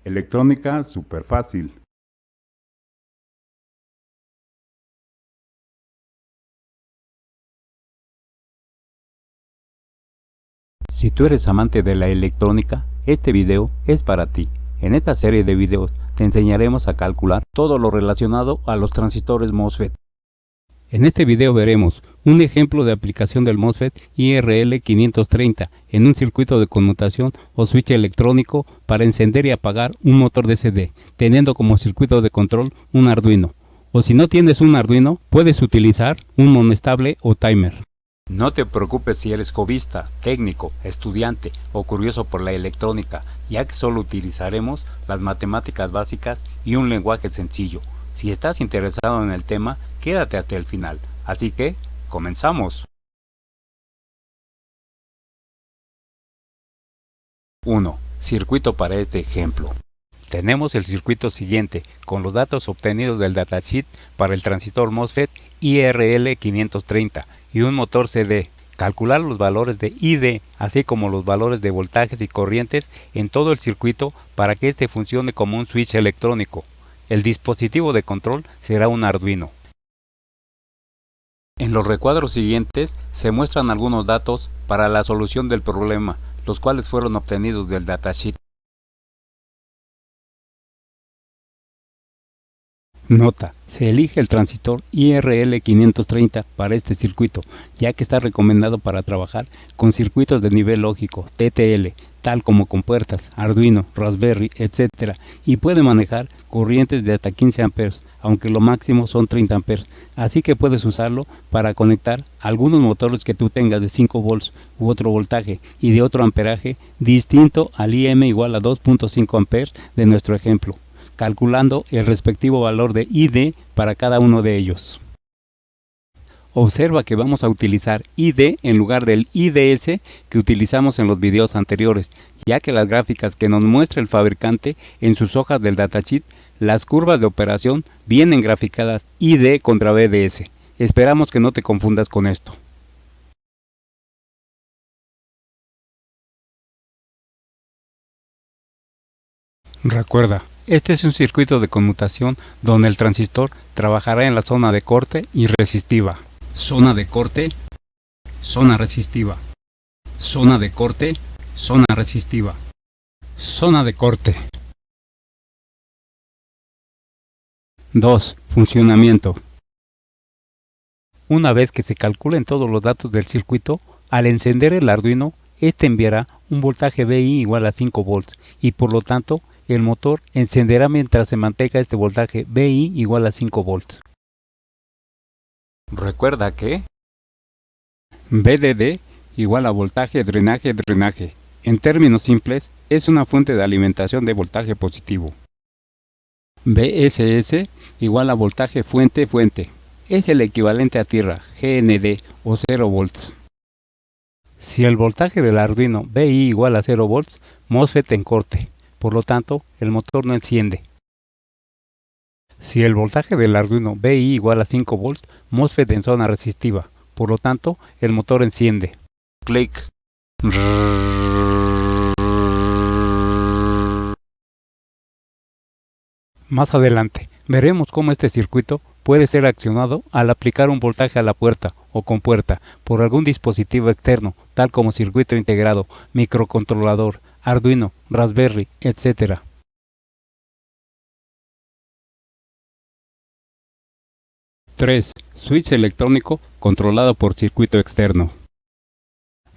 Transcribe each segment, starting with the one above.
Electrónica súper fácil. Si tú eres amante de la electrónica, este video es para ti. En esta serie de videos te enseñaremos a calcular todo lo relacionado a los transistores MOSFET. En este video veremos un ejemplo de aplicación del MOSFET IRL530 en un circuito de conmutación o switch electrónico para encender y apagar un motor de CD, teniendo como circuito de control un Arduino. O si no tienes un Arduino, puedes utilizar un monostable o timer. No te preocupes si eres hobbyista, técnico, estudiante o curioso por la electrónica, ya que solo utilizaremos las matemáticas básicas y un lenguaje sencillo. Si estás interesado en el tema, quédate hasta el final. Así que, comenzamos. 1. Circuito para este ejemplo. Tenemos el circuito siguiente, con los datos obtenidos del datasheet para el transistor MOSFET IRL530 y un motor CD. Calcular los valores de ID, así como los valores de voltajes y corrientes en todo el circuito para que este funcione como un switch electrónico. El dispositivo de control será un Arduino. En los recuadros siguientes se muestran algunos datos para la solución del problema, los cuales fueron obtenidos del datasheet. Nota: se elige el transistor IRL530 para este circuito, ya que está recomendado para trabajar con circuitos de nivel lógico TTL, tal como compuertas, Arduino, Raspberry, etc. y puede manejar corrientes de hasta 15 amperes, aunque lo máximo son 30 amperes, así que puedes usarlo para conectar algunos motores que tú tengas de 5 volts u otro voltaje y de otro amperaje distinto al IM igual a 2.5 amperes de nuestro ejemplo, calculando el respectivo valor de ID para cada uno de ellos. Observa que vamos a utilizar ID en lugar del IDS que utilizamos en los videos anteriores, ya que las gráficas que nos muestra el fabricante en sus hojas del datasheet, las curvas de operación vienen graficadas ID contra BDS. Esperamos que no te confundas con esto. Recuerda, este es un circuito de conmutación donde el transistor trabajará en la zona de corte y resistiva. Zona de corte, zona resistiva. Zona de corte, zona resistiva. Zona de corte. 2. Funcionamiento. Una vez que se calculen todos los datos del circuito, al encender el Arduino, este enviará un voltaje VI igual a 5 volts y por lo tanto el motor encenderá mientras se mantenga este voltaje VI igual a 5 volts. Recuerda que VDD igual a voltaje drenaje. En términos simples, es una fuente de alimentación de voltaje positivo. VSS igual a voltaje fuente. Es el equivalente a tierra, GND o 0 volts. Si el voltaje del Arduino VI igual a 0 volts, MOSFET en corte. Por lo tanto, el motor no enciende. Si el voltaje del Arduino VI igual a 5 volts, MOSFET en zona resistiva. Por lo tanto, el motor enciende. Clic. Más adelante, veremos cómo este circuito puede ser accionado al aplicar un voltaje a la puerta o compuerta por algún dispositivo externo, tal como circuito integrado, microcontrolador, Arduino, Raspberry, etc. (3) Switch electrónico controlado por circuito externo.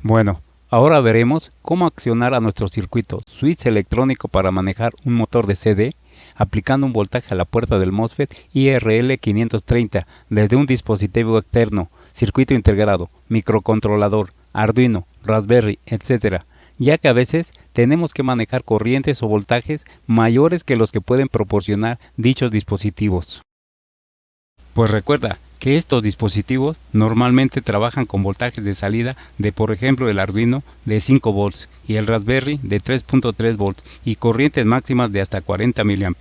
Bueno, ahora veremos cómo accionar a nuestro circuito switch electrónico para manejar un motor de CD, aplicando un voltaje a la puerta del MOSFET IRL530 desde un dispositivo externo, circuito integrado, microcontrolador, Arduino, Raspberry, etc., ya que a veces tenemos que manejar corrientes o voltajes mayores que los que pueden proporcionar dichos dispositivos. Pues recuerda que estos dispositivos normalmente trabajan con voltajes de salida de, por ejemplo, el Arduino de 5 volts y el Raspberry de 3.3 volts y corrientes máximas de hasta 40 mA,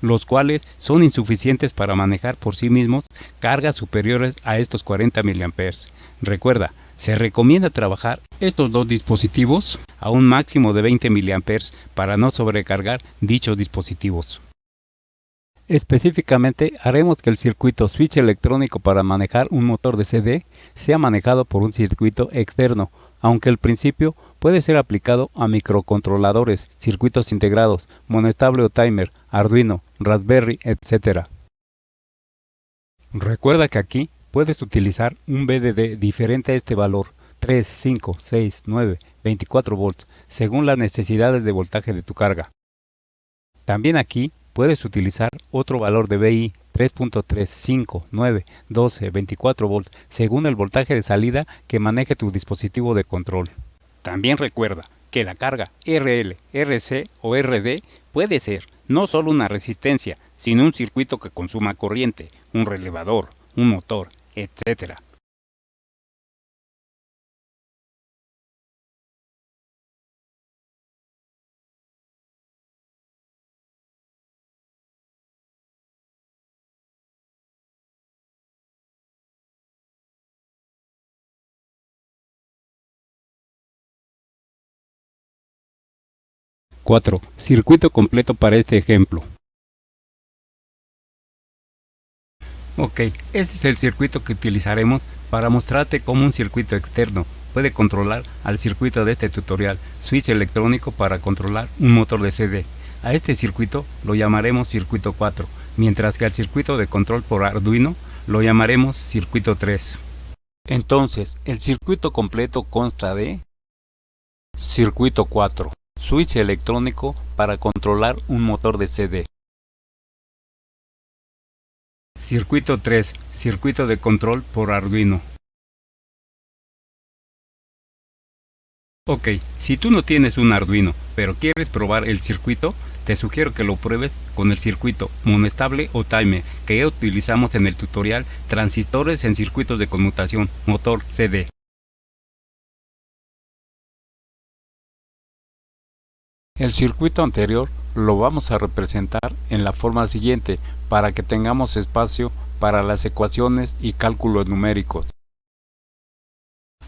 los cuales son insuficientes para manejar por sí mismos cargas superiores a estos 40 mA. Recuerda, Se recomienda trabajar estos dos dispositivos a un máximo de 20 mA para no sobrecargar dichos dispositivos. Específicamente, haremos que el circuito switch electrónico para manejar un motor de CD sea manejado por un circuito externo, aunque al principio puede ser aplicado a microcontroladores, circuitos integrados, monoestable o timer, Arduino, Raspberry, etc. Recuerda que aquí puedes utilizar un VDD diferente a este valor, 3, 5, 6, 9, 24 volts, según las necesidades de voltaje de tu carga. También aquí puedes utilizar otro valor de VI, 3.3, 5, 9, 12, 24 volts, según el voltaje de salida que maneje tu dispositivo de control. También recuerda que la carga RL, RC o RD puede ser no solo una resistencia, sino un circuito que consuma corriente, un relevador, un motor, etc. ℵ Circuito completo para este ejemplo. Ok, este es el circuito que utilizaremos para mostrarte cómo un circuito externo puede controlar al circuito de este tutorial, switch electrónico para controlar un motor de CD. A este circuito lo llamaremos circuito 4, mientras que al circuito de control por Arduino lo llamaremos circuito 3. Entonces, el circuito completo consta de circuito 4, switch electrónico para controlar un motor de CD. Circuito 3, circuito de control por Arduino. Ok, si tú no tienes un Arduino, pero quieres probar el circuito, te sugiero que lo pruebes con el circuito monoestable o timer que ya utilizamos en el tutorial Transistores en circuitos de conmutación, motor CD. El circuito anterior lo vamos a representar en la forma siguiente para que tengamos espacio para las ecuaciones y cálculos numéricos.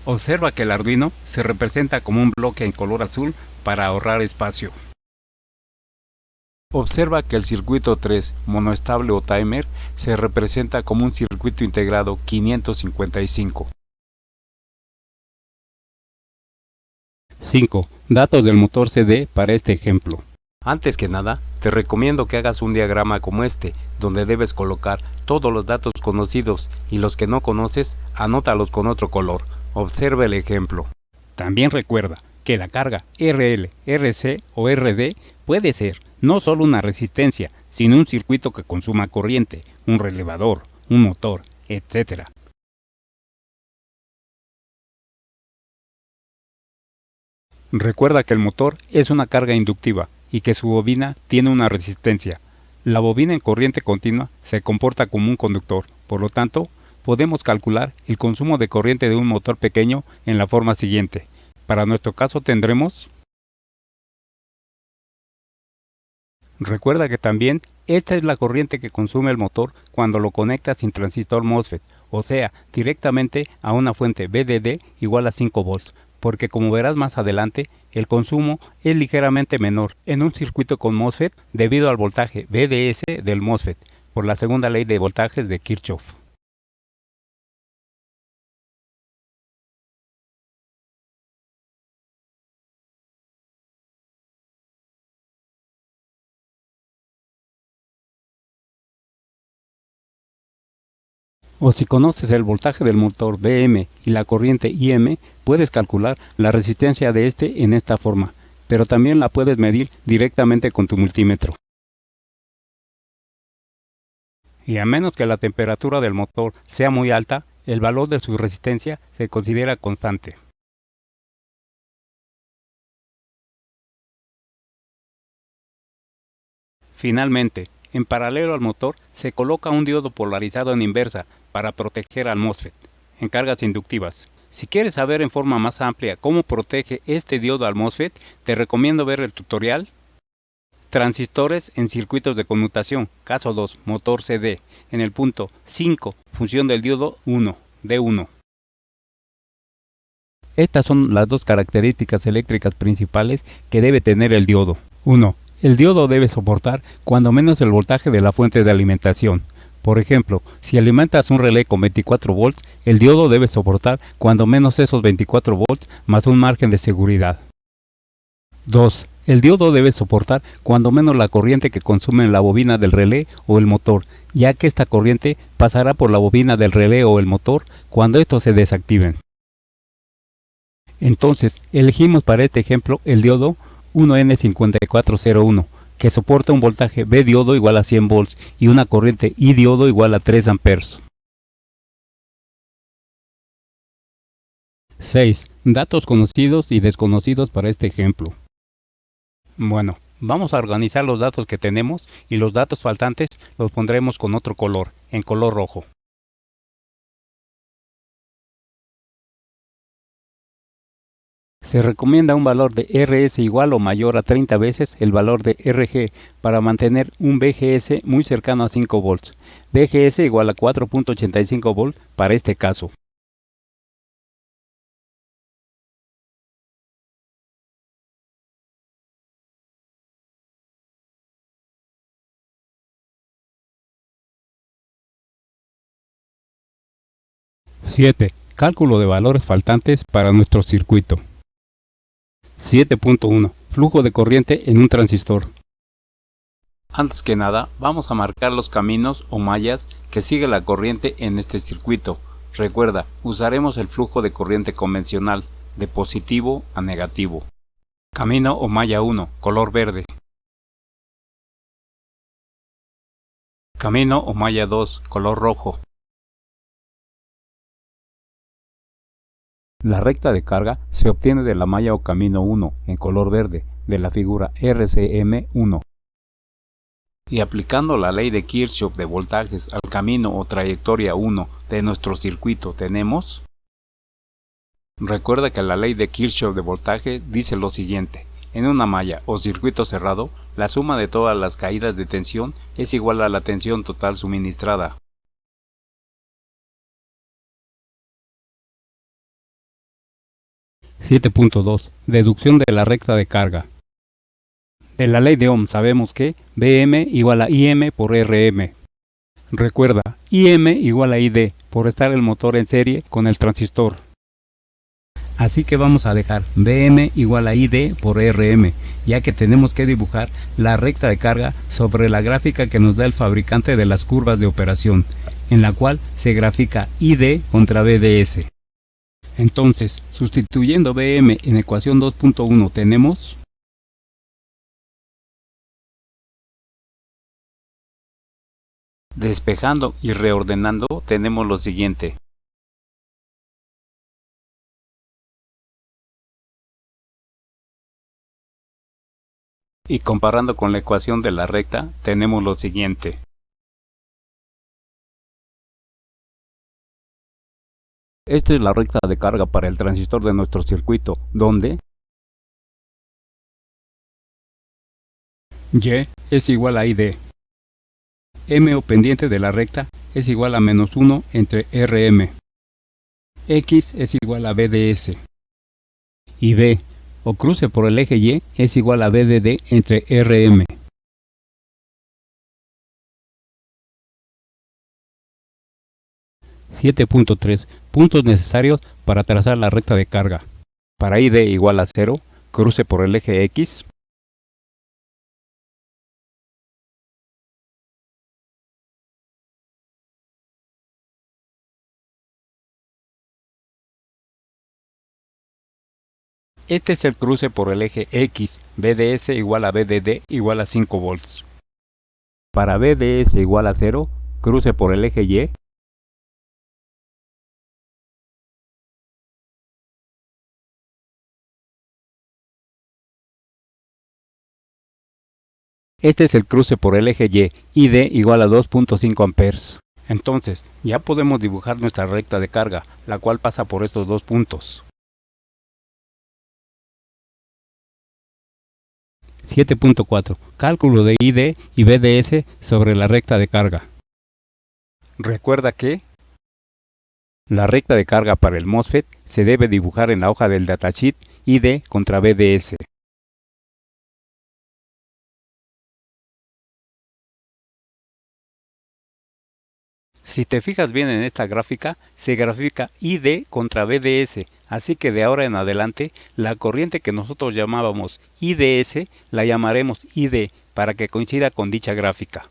Observa que el Arduino se representa como un bloque en color azul para ahorrar espacio. Observa que el circuito 3, monoestable o timer, se representa como un circuito integrado 555. 5. Datos del motor CD para este ejemplo. Antes que nada, te recomiendo que hagas un diagrama como este, donde debes colocar todos los datos conocidos y los que no conoces, anótalos con otro color. Observa el ejemplo. También recuerda que la carga RL, RC o RD puede ser no solo una resistencia, sino un circuito que consuma corriente, un relevador, un motor, etc. Recuerda que el motor es una carga inductiva y que su bobina tiene una resistencia. La bobina en corriente continua se comporta como un conductor, por lo tanto, podemos calcular el consumo de corriente de un motor pequeño en la forma siguiente. Para nuestro caso tendremos... Recuerda que también esta es la corriente que consume el motor cuando lo conectas sin transistor MOSFET, o sea, directamente a una fuente VDD igual a 5 volts, porque como verás más adelante, el consumo es ligeramente menor en un circuito con MOSFET debido al voltaje VDS del MOSFET, por la segunda ley de voltajes de Kirchhoff. O si conoces el voltaje del motor Vm y la corriente Im, puedes calcular la resistencia de este en esta forma, pero también la puedes medir directamente con tu multímetro. Y a menos que la temperatura del motor sea muy alta, el valor de su resistencia se considera constante. Finalmente, en paralelo al motor se coloca un diodo polarizado en inversa para proteger al MOSFET en cargas inductivas. Si quieres saber en forma más amplia cómo protege este diodo al MOSFET, te recomiendo ver el tutorial Transistores en circuitos de conmutación, caso 2, motor CD, en el punto 5, función del diodo 1, D1. Estas son las dos características eléctricas principales que debe tener el diodo. 1. El diodo debe soportar cuando menos el voltaje de la fuente de alimentación. Por ejemplo, si alimentas un relé con 24 volts, el diodo debe soportar cuando menos esos 24 volts más un margen de seguridad. 2. El diodo debe soportar cuando menos la corriente que consume la bobina del relé o el motor, ya que esta corriente pasará por la bobina del relé o el motor cuando estos se desactiven. Entonces, elegimos para este ejemplo el diodo 1N5401, que soporta un voltaje V diodo igual a 100 volts y una corriente I diodo igual a 3 amperes. 6. Datos conocidos y desconocidos para este ejemplo. Bueno, vamos a organizar los datos que tenemos y los datos faltantes los pondremos con otro color, en color rojo. Se recomienda un valor de RS igual o mayor a 30 veces el valor de RG para mantener un BGS muy cercano a 5 volts. BGS igual a 4.85 volts para este caso. (7) Cálculo de valores faltantes para nuestro circuito. 7.1 Flujo de corriente en un transistor. Antes que nada, vamos a marcar los caminos o mallas que sigue la corriente en este circuito. Recuerda, usaremos el flujo de corriente convencional, de positivo a negativo. Camino o malla 1, color verde. Camino o malla 2, color rojo. La recta de carga se obtiene de la malla o camino 1, en color verde, de la figura RCM1. Y aplicando la ley de Kirchhoff de voltajes al camino o trayectoria 1 de nuestro circuito tenemos... Recuerda que la ley de Kirchhoff de voltaje dice lo siguiente: en una malla o circuito cerrado, la suma de todas las caídas de tensión es igual a la tensión total suministrada. (7.2) Deducción de la recta de carga. De la ley de Ohm sabemos que Vm igual a Im por Rm. Recuerda, Im igual a Id por estar el motor en serie con el transistor. Así que vamos a dejar Vm igual a Id por Rm, ya que tenemos que dibujar la recta de carga sobre la gráfica que nos da el fabricante de las curvas de operación, en la cual se grafica Id contra VDS. Entonces, sustituyendo Vm en ecuación 2.1 tenemos... Despejando y reordenando tenemos lo siguiente. Y comparando con la ecuación de la recta tenemos lo siguiente. Esta es la recta de carga para el transistor de nuestro circuito, donde Y es igual a ID. M o pendiente de la recta es igual a menos 1 entre Rm. X es igual a VDS. Y B, o cruce por el eje Y, es igual a VDD entre Rm. (7.3) Puntos necesarios para trazar la recta de carga. Para ID igual a 0, cruce por el eje X. Este es el cruce por el eje X, VDS igual a VDD igual a 5 volts. Para VDS igual a 0, cruce por el eje Y. Este es el cruce por el eje Y, ID igual a 2.5 amperes. Entonces, ya podemos dibujar nuestra recta de carga, la cual pasa por estos dos puntos. 7.4 Cálculo de ID y VDS sobre la recta de carga. Recuerda que La recta de carga para el MOSFET se debe dibujar en la hoja del datasheet ID contra VDS. Si te fijas bien en esta gráfica, se grafica ID contra VDS, así que de ahora en adelante, la corriente que nosotros llamábamos IDS la llamaremos ID para que coincida con dicha gráfica.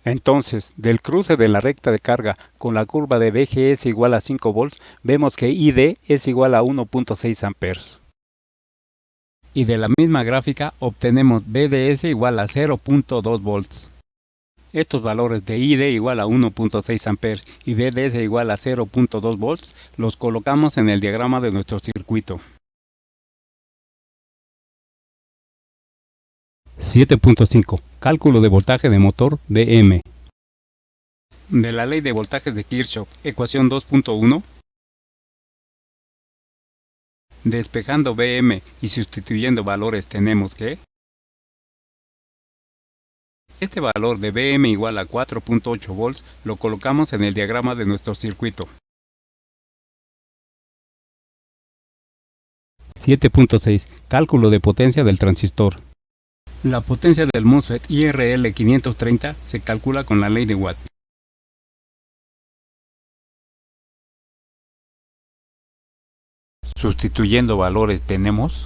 Entonces, del cruce de la recta de carga con la curva de VGS igual a 5 volts, vemos que ID es igual a 1.6 amperes. Y de la misma gráfica obtenemos VDS igual a 0.2 volts. Estos valores de ID igual a 1.6 amperes y VDS igual a 0.2 volts los colocamos en el diagrama de nuestro circuito. 7.5. Cálculo de voltaje de motor Vm. De la ley de voltajes de Kirchhoff, ecuación 2.1. Despejando Vm y sustituyendo valores tenemos que este valor de Vm igual a 4.8 volts lo colocamos en el diagrama de nuestro circuito. 7.6. Cálculo de potencia del transistor. La potencia del MOSFET IRL 530 se calcula con la ley de Watt. Sustituyendo valores tenemos.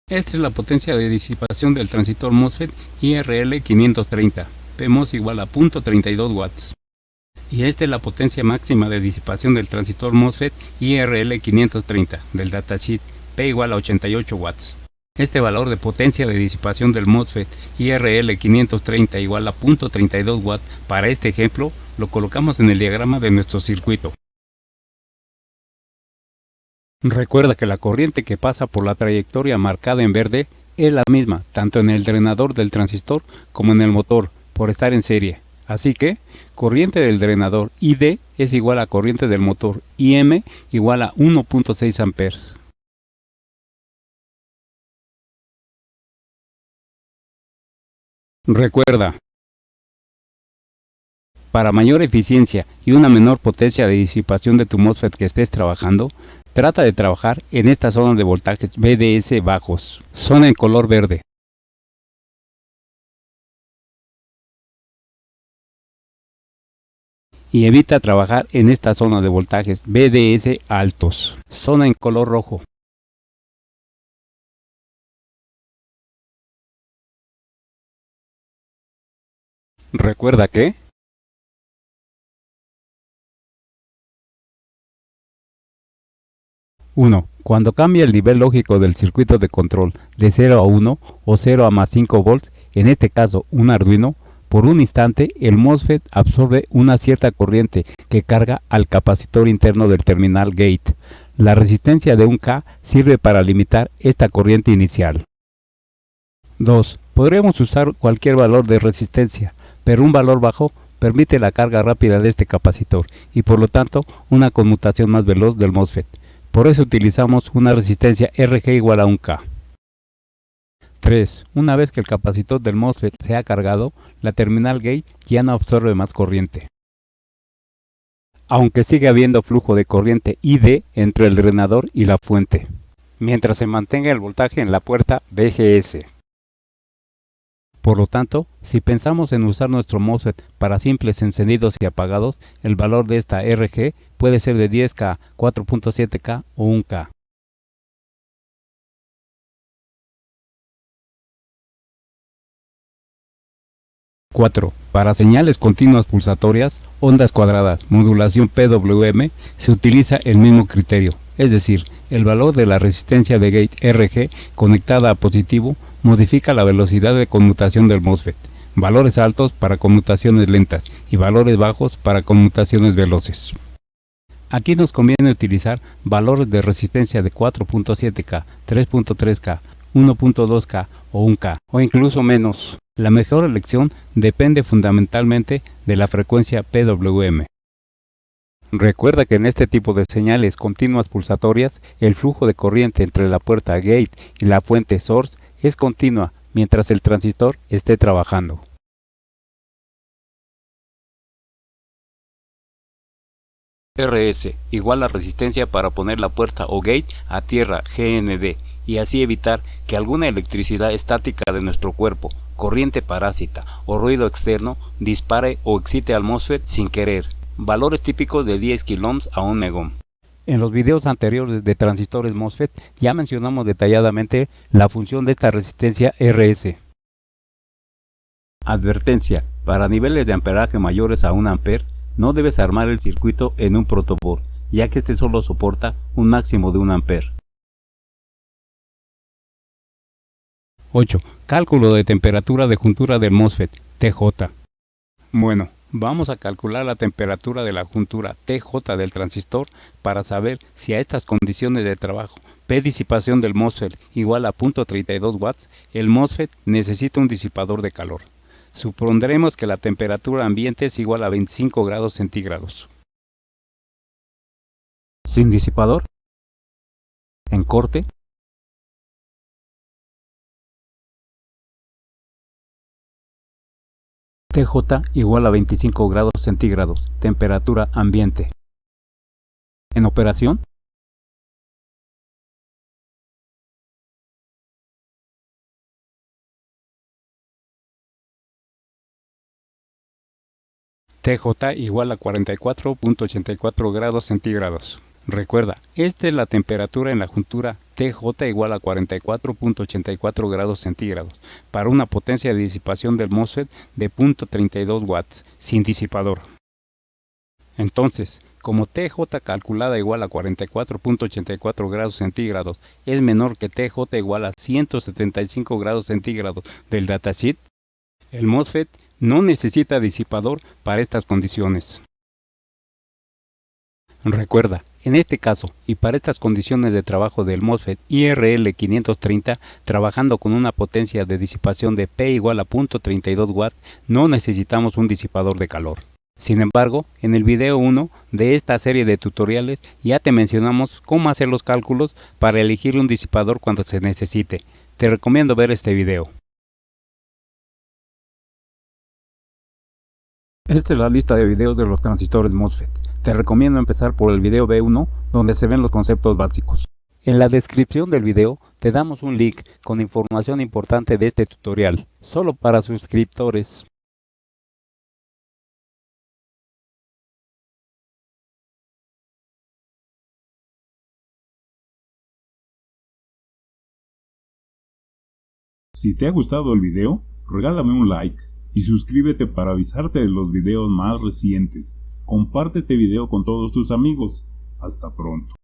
Esta es la potencia de disipación del transistor MOSFET IRL 530, PMOS igual a 0.32 watts. Y esta es la potencia máxima de disipación del transistor MOSFET IRL 530 del datasheet, P igual a 88 watts. Este valor de potencia de disipación del MOSFET IRL 530 igual a 0.32 watts para este ejemplo lo colocamos en el diagrama de nuestro circuito. Recuerda que la corriente que pasa por la trayectoria marcada en verde es la misma tanto en el drenador del transistor como en el motor por estar en serie. Así que corriente del drenador ID es igual a corriente del motor IM igual a 1.6 amperes. Recuerda, para mayor eficiencia y una menor potencia de disipación de tu MOSFET que estés trabajando, trata de trabajar en esta zona de voltajes VDS bajos, zona en color verde. Y evita trabajar en esta zona de voltajes VDS altos, zona en color rojo. Recuerda que 1. Cuando cambia el nivel lógico del circuito de control de 0 a 1 o 0 a más 5 volts, en este caso un Arduino, por un instante el MOSFET absorbe una cierta corriente que carga al capacitor interno del terminal gate. La resistencia de 1K sirve para limitar esta corriente inicial. 2. Podríamos usar cualquier valor de resistencia, pero un valor bajo permite la carga rápida de este capacitor y por lo tanto una conmutación más veloz del MOSFET. Por eso utilizamos una resistencia RG igual a 1K. 3. Una vez que el capacitor del MOSFET se ha cargado, la terminal gate ya no absorbe más corriente. Aunque sigue habiendo flujo de corriente ID entre el drenador y la fuente, mientras se mantenga el voltaje en la puerta VGS. Por lo tanto, si pensamos en usar nuestro MOSFET para simples encendidos y apagados, el valor de esta RG puede ser de 10K, 4.7K o 1K. Para señales continuas pulsatorias, ondas cuadradas, modulación PWM, se utiliza el mismo criterio, es decir, el valor de la resistencia de gate RG conectada a positivo modifica la velocidad de conmutación del MOSFET, valores altos para conmutaciones lentas y valores bajos para conmutaciones veloces. Aquí nos conviene utilizar valores de resistencia de 4.7K, 3.3K, 1.2K o 1K, o incluso menos. La mejor elección depende fundamentalmente de la frecuencia PWM. Recuerda que en este tipo de señales continuas pulsatorias, el flujo de corriente entre la puerta gate y la fuente source es continua mientras el transistor esté trabajando. RS igual a resistencia para poner la puerta o gate a tierra GND y así evitar que alguna electricidad estática de nuestro cuerpo, corriente parásita o ruido externo dispare o excite al MOSFET sin querer. Valores típicos de 10 kiloohms a 1 megohm. En los videos anteriores de transistores MOSFET ya mencionamos detalladamente la función de esta resistencia RS. Advertencia: para niveles de amperaje mayores a 1 A, no debes armar el circuito en un protoboard, ya que este solo soporta un máximo de 1 A. 8. Cálculo de temperatura de juntura del MOSFET, TJ. Bueno, vamos a calcular la temperatura de la juntura TJ del transistor para saber si a estas condiciones de trabajo, P disipación del MOSFET igual a 0.32 watts, el MOSFET necesita un disipador de calor. Supondremos que la temperatura ambiente es igual a 25 grados centígrados. Sin disipador. En corte. TJ igual a 25 grados centígrados, temperatura ambiente. En operación. TJ igual a 44.84 grados centígrados. Recuerda, esta es la temperatura en la juntura TJ igual a 44.84 grados centígrados para una potencia de disipación del MOSFET de 0.32 watts sin disipador. Entonces, como TJ calculada igual a 44.84 grados centígrados es menor que TJ igual a 175 grados centígrados del datasheet, el MOSFET no necesita disipador para estas condiciones. Recuerda, en este caso y para estas condiciones de trabajo del MOSFET IRL530, trabajando con una potencia de disipación de P igual a 0.32 watts, no necesitamos un disipador de calor. Sin embargo, en el video 1 de esta serie de tutoriales ya te mencionamos cómo hacer los cálculos para elegir un disipador cuando se necesite. Te recomiendo ver este video. Esta es la lista de videos de los transistores MOSFET. Te recomiendo empezar por el video B1, donde se ven los conceptos básicos. En la descripción del video te damos un link con información importante de este tutorial, solo para suscriptores. Si te ha gustado el video, regálame un like y suscríbete para avisarte de los videos más recientes. Comparte este video con todos tus amigos. Hasta pronto.